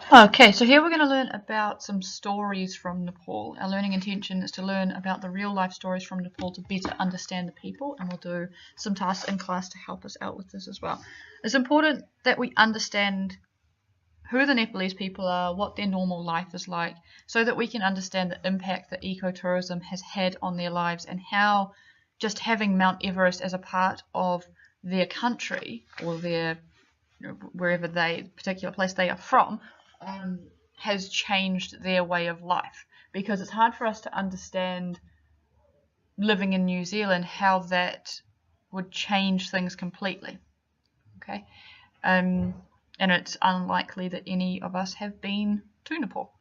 Okay, so here we're going to learn about some stories from Nepal. Our learning intention is to learn about the real life stories from Nepal to better understand the people, and we'll do some tasks in class to help us out with this as well. It's important that we understand who the Nepalese people are, what their normal life is like, so that we can understand the impact that ecotourism has had on their lives and how just having Mount Everest as a part of their country or their wherever particular place they are from, um, has changed their way of life. Because it's hard for us to understand living in New Zealand how that would change things completely. Okay, and it's unlikely that any of us have been to Nepal.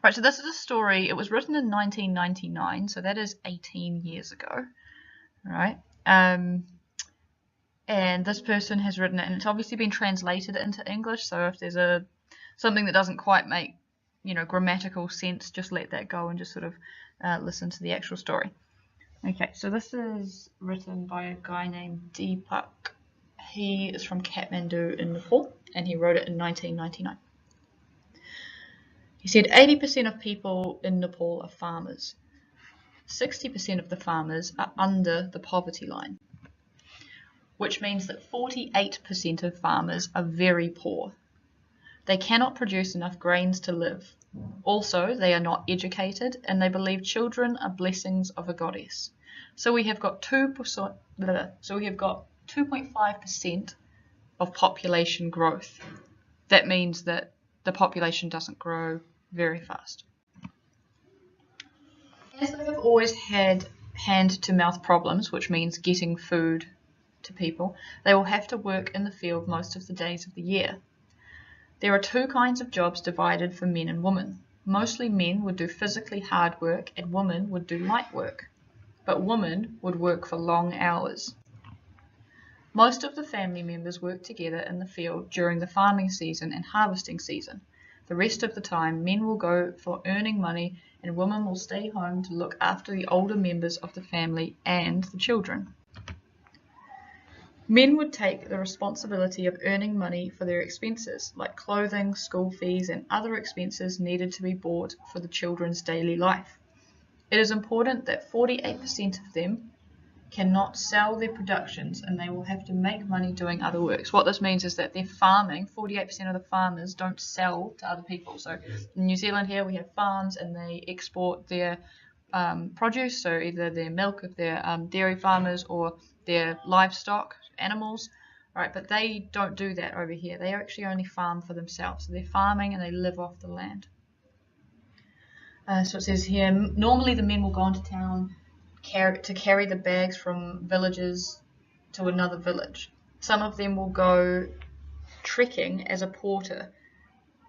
Right, so this is a story. It was written in 1999, so that is 18 years ago. Right. And this person has written it, and it's obviously been translated into English. So if there's something that doesn't quite make grammatical sense, just let that go and just sort of listen to the actual story. Okay, so this is written by a guy named Deepak. He is from Kathmandu in Nepal, and he wrote it in 1999. He said 80% of people in Nepal are farmers. 60% of the farmers are under the poverty line, which means that 48% of farmers are very poor. They cannot produce enough grains to live. Also, they are not educated, and they believe children are blessings of a goddess. So we have got 2.5% of population growth. That means that the population doesn't grow very fast. As they have always had hand-to-mouth problems, which means getting food to people, they will have to work in the field most of the days of the year. There are two kinds of jobs divided for men and women. Mostly men would do physically hard work and women would do light work. But women would work for long hours. Most of the family members work together in the field during the farming season and harvesting season. The rest of the time, men will go for earning money and women will stay home to look after the older members of the family and the children. Men would take the responsibility of earning money for their expenses, like clothing, school fees, and other expenses needed to be bought for the children's daily life. It is important that 48% of them cannot sell their productions and they will have to make money doing other works. What this means is that they're farming. 48% of the farmers don't sell to other people. So in New Zealand here we have farms and they export their produce, so either their milk if they're dairy farmers or their livestock, animals, right? But they don't do that over here. They actually only farm for themselves. So they're farming and they live off the land. So it says here, normally the men will go into town to carry the bags from villages to another village. Some of them will go trekking as a porter,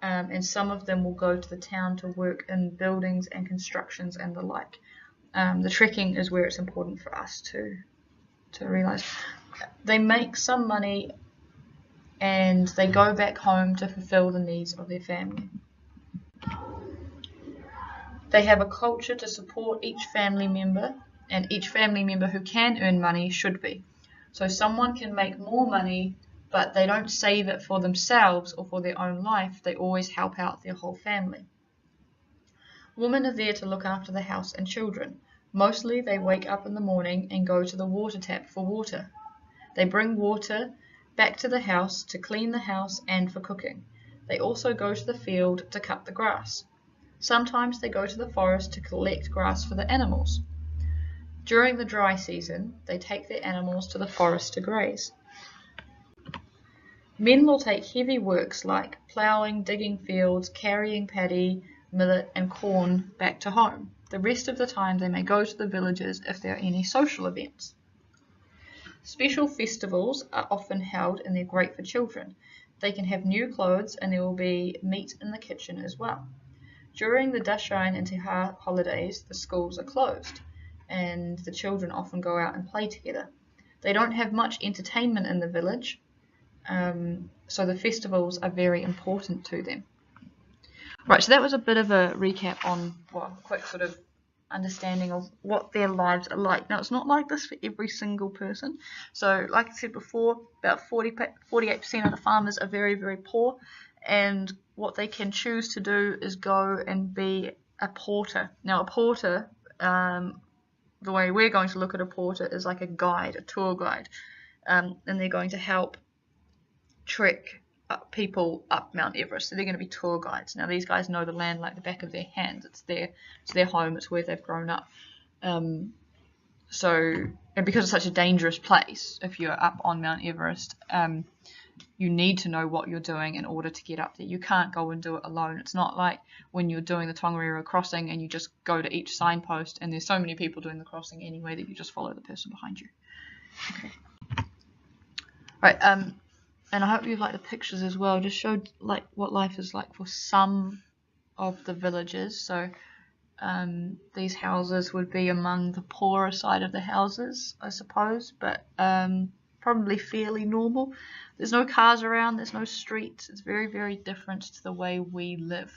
and some of them will go to the town to work in buildings and constructions and the like. The trekking is where it's important for us to realise. They make some money and they go back home to fulfill the needs of their family. They have a culture to support each family member, and each family member who can earn money should be. So someone can make more money, but they don't save it for themselves or for their own life. They always help out their whole family. Women are there to look after the house and children. Mostly they wake up in the morning and go to the water tap for water. They bring water back to the house to clean the house and for cooking. They also go to the field to cut the grass. Sometimes they go to the forest to collect grass for the animals. During the dry season, they take their animals to the forest to graze. Men will take heavy works like ploughing, digging fields, carrying paddy, millet and corn back to home. The rest of the time they may go to the villages if there are any social events. Special festivals are often held and they're great for children. They can have new clothes and there will be meat in the kitchen as well. During the Dashain and Tihar holidays, the schools are closed and the children often go out and play together. They don't have much entertainment in the village, so the festivals are very important to them. Right, so that was a bit of a recap on, well, a quick sort of understanding of what their lives are like. Now, it's not like this for every single person. So, like I said before, about 48% of the farmers are very, very poor, and what they can choose to do is go and be a porter. Now, a porter, the way we're going to look at a porter is like a guide, a tour guide, and they're going to help trek people up Mount Everest. So they're going to be tour guides. Now, these guys know the land like the back of their hands. It's their home. It's where they've grown up. And because it's such a dangerous place, if you're up on Mount Everest, you need to know what you're doing in order to get up there. You can't go and do it alone. It's not like when you're doing the Tongariro crossing and you just go to each signpost and there's so many people doing the crossing anyway that you just follow the person behind you. Okay. Right. And I hope you like the pictures as well. Just showed like what life is like for some of the villages. So these houses would be among the poorer side of the houses, I suppose, but probably fairly normal. There's no cars around, there's no streets. It's very, very different to the way we live.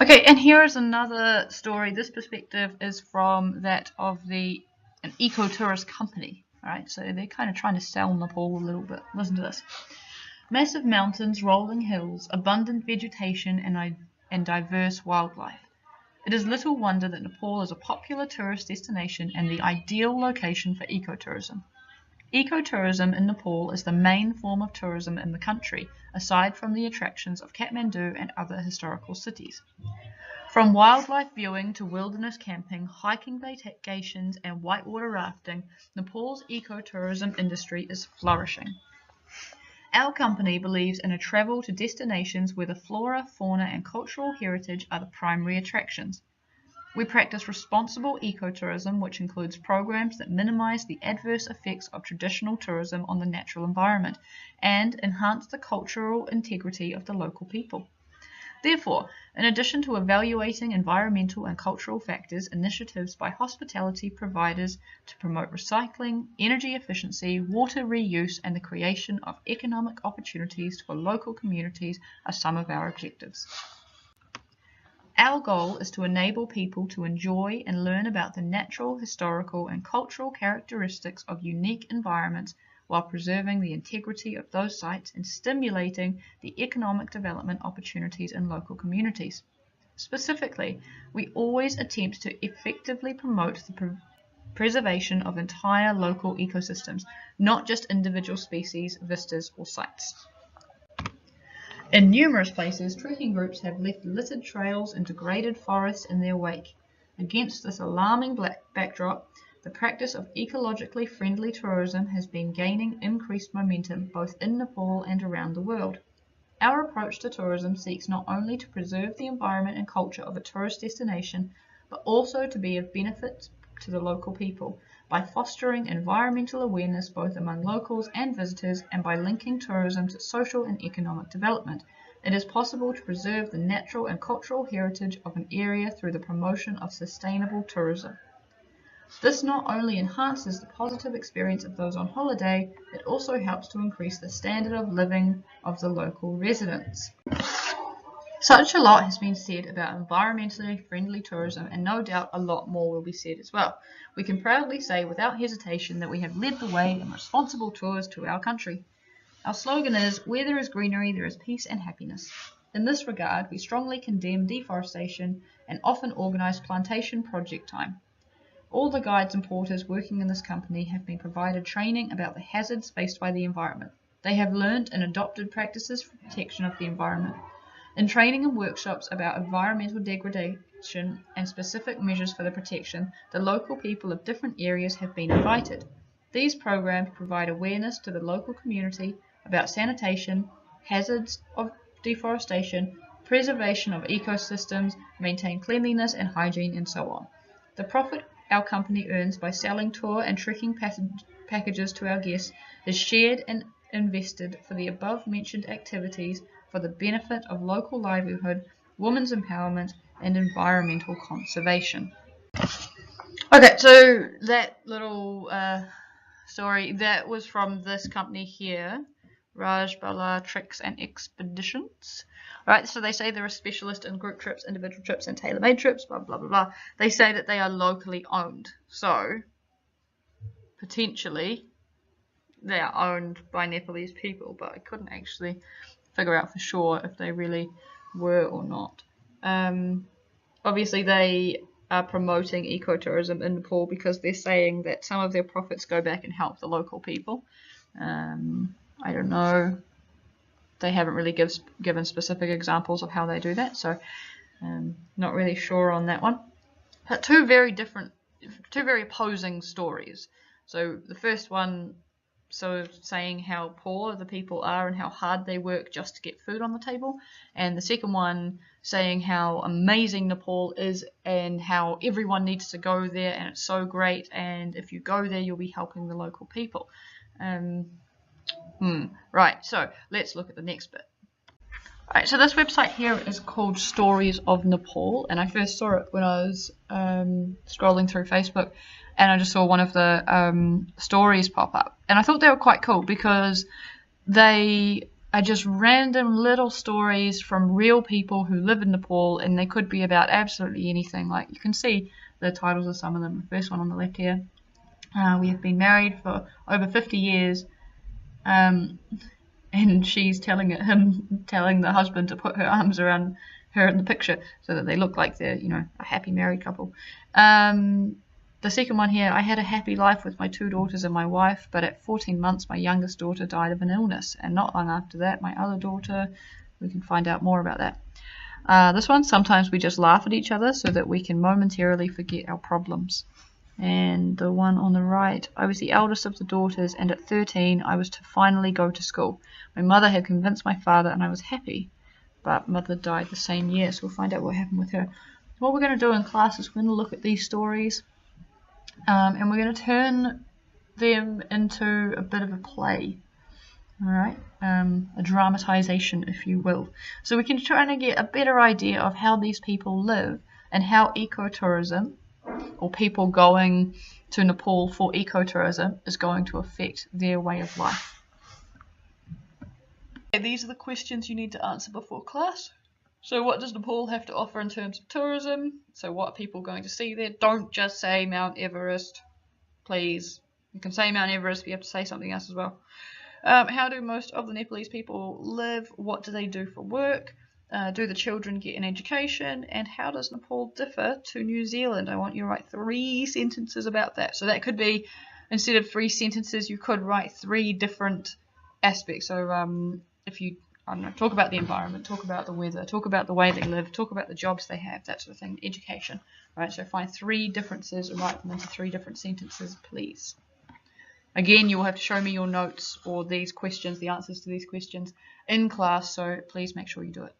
Okay, and here is another story. This perspective is from that of an eco-tourist company. All right, so they're kind of trying to sell Nepal a little bit. Listen to this. Massive mountains, rolling hills, abundant vegetation, and diverse wildlife. It is little wonder that Nepal is a popular tourist destination and the ideal location for ecotourism. Ecotourism in Nepal is the main form of tourism in the country, aside from the attractions of Kathmandu and other historical cities. From wildlife viewing to wilderness camping, hiking vacations, and whitewater rafting, Nepal's ecotourism industry is flourishing. Our company believes in a travel to destinations where the flora, fauna, and cultural heritage are the primary attractions. We practice responsible ecotourism, which includes programs that minimize the adverse effects of traditional tourism on the natural environment and enhance the cultural integrity of the local people. Therefore, in addition to evaluating environmental and cultural factors, initiatives by hospitality providers to promote recycling, energy efficiency, water reuse, and the creation of economic opportunities for local communities are some of our objectives. Our goal is to enable people to enjoy and learn about the natural, historical, and cultural characteristics of unique environments while preserving the integrity of those sites and stimulating the economic development opportunities in local communities. Specifically, we always attempt to effectively promote the preservation of entire local ecosystems, not just individual species, vistas, or sites. In numerous places, trekking groups have left littered trails and degraded forests in their wake. Against this alarming backdrop, the practice of ecologically friendly tourism has been gaining increased momentum both in Nepal and around the world. Our approach to tourism seeks not only to preserve the environment and culture of a tourist destination, but also to be of benefit to the local people by fostering environmental awareness both among locals and visitors and by linking tourism to social and economic development. It is possible to preserve the natural and cultural heritage of an area through the promotion of sustainable tourism. This not only enhances the positive experience of those on holiday, it also helps to increase the standard of living of the local residents. Such a lot has been said about environmentally friendly tourism, and no doubt a lot more will be said as well. We can proudly say without hesitation that we have led the way in responsible tours to our country. Our slogan is, "Where there is greenery, there is peace and happiness." In this regard, we strongly condemn deforestation and often organise plantation project time. All the guides and porters working in this company have been provided training about the hazards faced by the environment. They have learned and adopted practices for protection of the environment. In training and workshops about environmental degradation and specific measures for the protection, the local people of different areas have been invited. These programs provide awareness to the local community about sanitation, hazards of deforestation, preservation of ecosystems, maintain cleanliness and hygiene, and so on. The profit our company earns by selling tour and trekking packages to our guests is shared and invested for the above-mentioned activities for the benefit of local livelihood, women's empowerment, and environmental conservation. Okay, so that little story, that was from this company here, Rajbala Treks and Expeditions. Alright, so they say they're a specialist in group trips, individual trips, and tailor-made trips, blah, blah, blah, blah. They say that they are locally owned. So, potentially, they are owned by Nepalese people, but I couldn't actually figure out for sure if they really were or not. Obviously, they are promoting ecotourism in Nepal because they're saying that some of their profits go back and help the local people. I don't know. They haven't really given specific examples of how they do that, so not really sure on that one. But two very opposing stories. So the first one, saying how poor the people are and how hard they work just to get food on the table, and the second one saying how amazing Nepal is and how everyone needs to go there and it's so great, and if you go there you'll be helping the local people. Right, so let's look at the next bit. Alright, so this website here is called Stories of Nepal, and I first saw it when I was scrolling through Facebook, and I just saw one of the stories pop up, and I thought they were quite cool because they are just random little stories from real people who live in Nepal, and they could be about absolutely anything. Like, you can see the titles of some of them. The first one on the left here, we have been married for over 50 years, and she's telling the husband to put her arms around her in the picture so that they look like they're, a happy married couple. The second one here, I had a happy life with my 2 daughters and my wife, but at 14 months my youngest daughter died of an illness, and not long after that my other daughter. We can find out more about that. This one, sometimes we just laugh at each other so that we can momentarily forget our problems. And the one on the right, I was the eldest of the daughters, and at 13 I was to finally go to school. My mother had convinced my father and I was happy, but mother died the same year, so we'll find out what happened with her. What we're going to do in class is we're going to look at these stories, and we're going to turn them into a bit of a play. Alright, a dramatization, if you will. So we can try to get a better idea of how these people live and how ecotourism, or people going to Nepal for ecotourism, is going to affect their way of life. Okay, these are the questions you need to answer before class. So what does Nepal have to offer in terms of tourism? So what are people going to see there? Don't just say Mount Everest, please. You can say Mount Everest, but you have to say something else as well. How do most of the Nepalese people live? What do they do for work? Do the children get an education? And how does Nepal differ to New Zealand? I want you to write 3 sentences about that. So that could be, instead of 3 sentences, you could write 3 different aspects. So if you, talk about the environment, talk about the weather, talk about the way they live, talk about the jobs they have, that sort of thing, education. Right? So find 3 differences and write them into 3 different sentences, please. Again, you will have to show me your notes or these questions, the answers to these questions in class, so please make sure you do it.